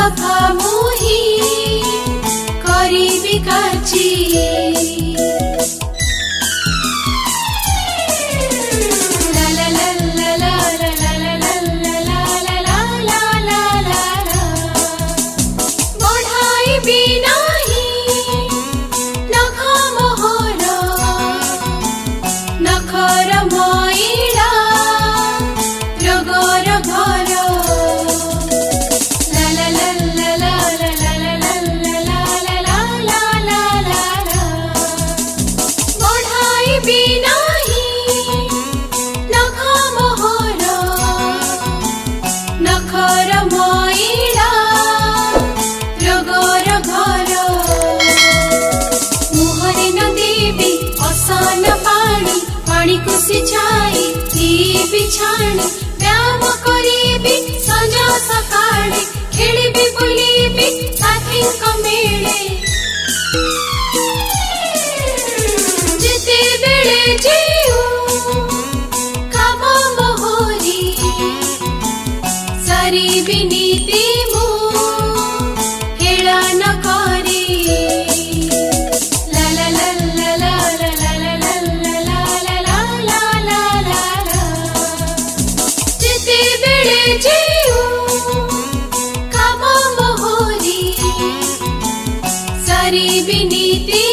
सफा मुही करीबी काची बिछाणी व्यायाम करीबी सजा सकाळे खेळबी बुलीबी साथी मेळे जिते बेळे जीऊ काम मोहरी सारी बिनीती मु हेळा न करी ला ला ला ला ला ला ला ला ला जीऊ काम मोहरी सारी बिनीती